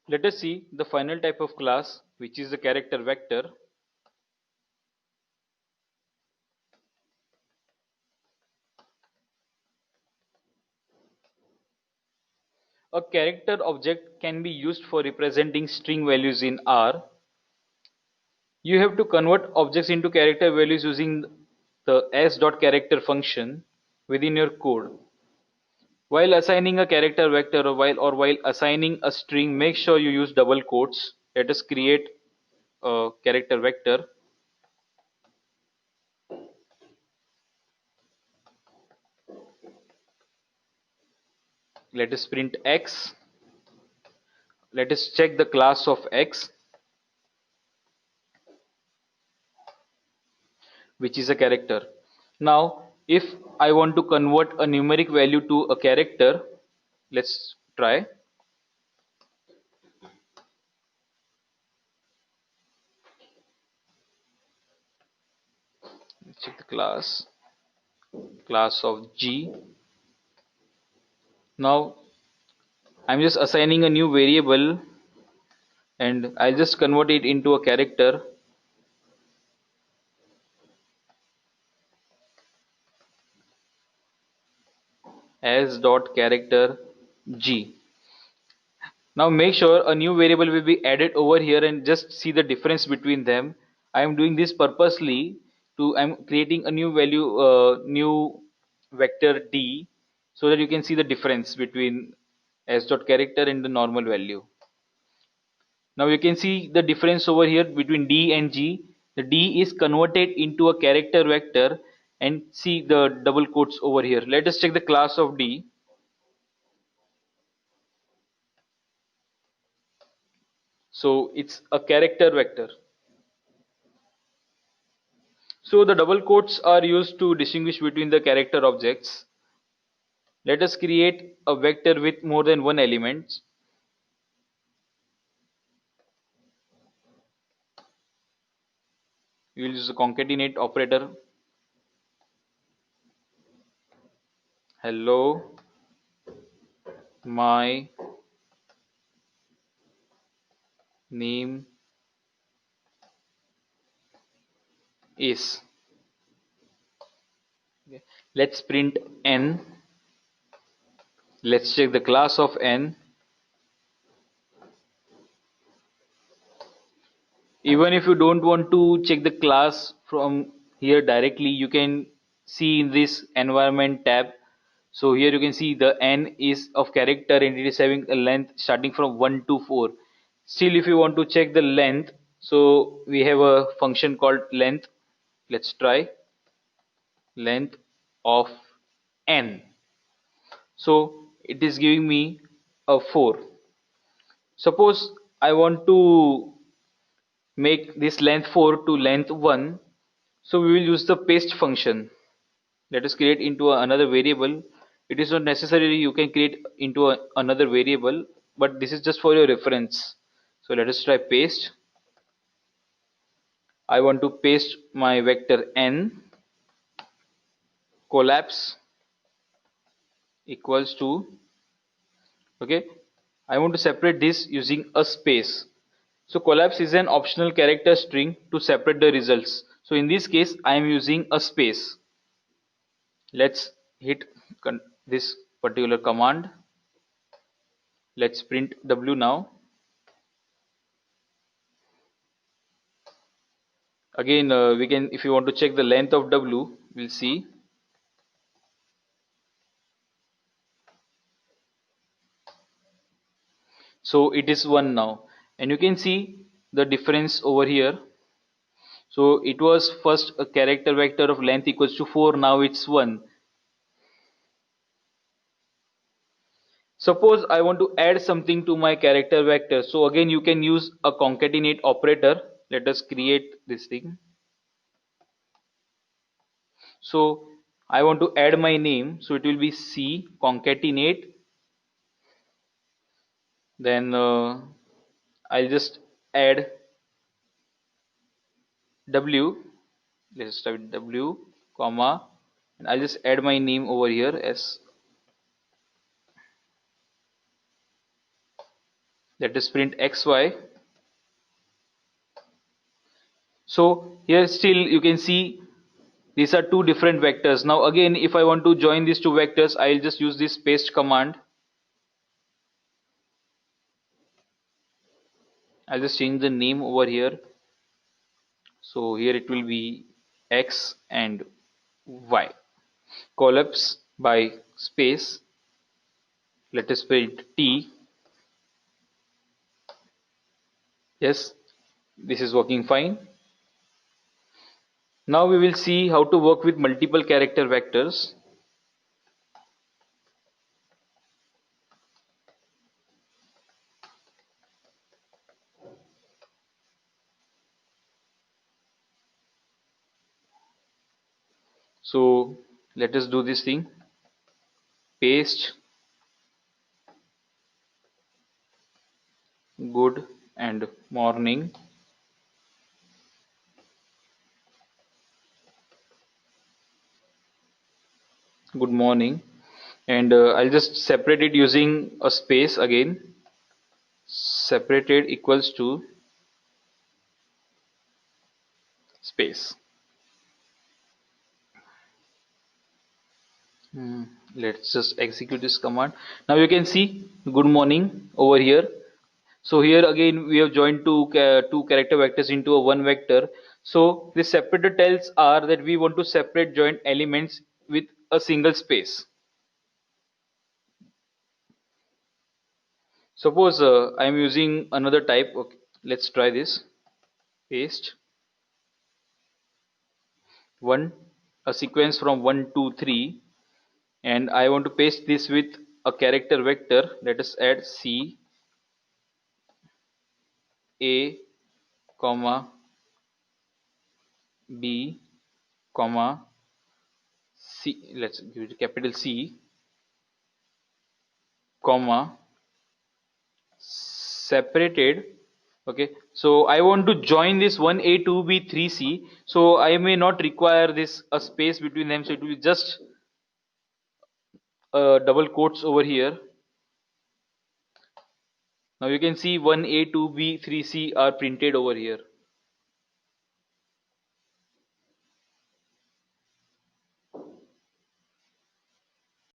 Let us see the final type of class, which is the character vector. A character object can be used for representing string values in R. You have to convert objects into character values using the s.character function within your code. While assigning a character vector or while assigning a string, make sure you use double quotes. Let us create a character vector. Let us print x. Let us check the class of x, which is a character. Now, if I want to convert a numeric value to a character, let's try. Let's check the class of g. Now, I'm just assigning a new variable and I'll just convert it into a character. As dot character g. Now make sure a new variable will be added over here and just see the difference between them. I am doing this purposely to I'm creating a new value, new vector d, so that you can see the difference between s dot character and the normal value. Now you can see the difference over here between d and g. The d is converted into a character vector, and see the double quotes over here. Let us check the class of d. So it's a character vector. So the double quotes are used to distinguish between the character objects. Let us create a vector with more than one element. We will use the concatenate operator. Hello, my name is. Okay. Let's print n. Let's check the class of n. Even if you don't want to check the class from here directly, you can see in this environment tab. So here you can see the n is of character and it is having a length starting from 1 to 4. Still, if you want to check the length, so we have a function called length. Let's try length of n. So it is giving me a 4. Suppose I want to make this length 4 to length 1, so we will use the paste function. Let us create into another variable. It is not necessary you can create into another variable, but this is just for your reference. So let us try paste. I want to paste my vector n. Collapse equals to, okay, I want to separate this using a space. So collapse is an optional character string to separate the results. So in this case I am using a space. Let's hit this particular command. Let's print w now. Again, we can, if you want to check the length of w, we'll see. So it is 1 now, and you can see the difference over here. So it was first a character vector of length equals to 4, now it's 1. Suppose I want to add something to my character vector, so again you can use a concatenate operator. Let us create this thing. So I want to add my name, so it will be C concatenate, then I'll just add W. Let's start with W, comma, and I'll just add my name over here as. let us print xy. So here still you can see these are two different vectors. Now again, if I want to join these two vectors, I'll just use this paste command. I'll just change the name over here. So here it will be x and y. Collapse by space. Let us print t. Yes, this is working fine. Now we will see how to work with multiple character vectors. So let us do this thing. Paste good and morning. Good morning. And I'll just separate it using a space again. Separated equals to space. Let's just execute this command. Now you can see good morning over here. So here again we have joined two character vectors into a one vector. So the separator tells R that we want to separate joint elements with a single space. Suppose I am using another type. Okay, let's try this. Paste one, a sequence from 1 to 3, and I want to paste this with a character vector. Let us add C A comma B comma C. Let's give it capital C comma separated. Okay, so I want to join this 1A 2B 3C, so I may not require this a space between them, so it will be just double quotes over here. Now you can see 1A 2B 3C are printed over here.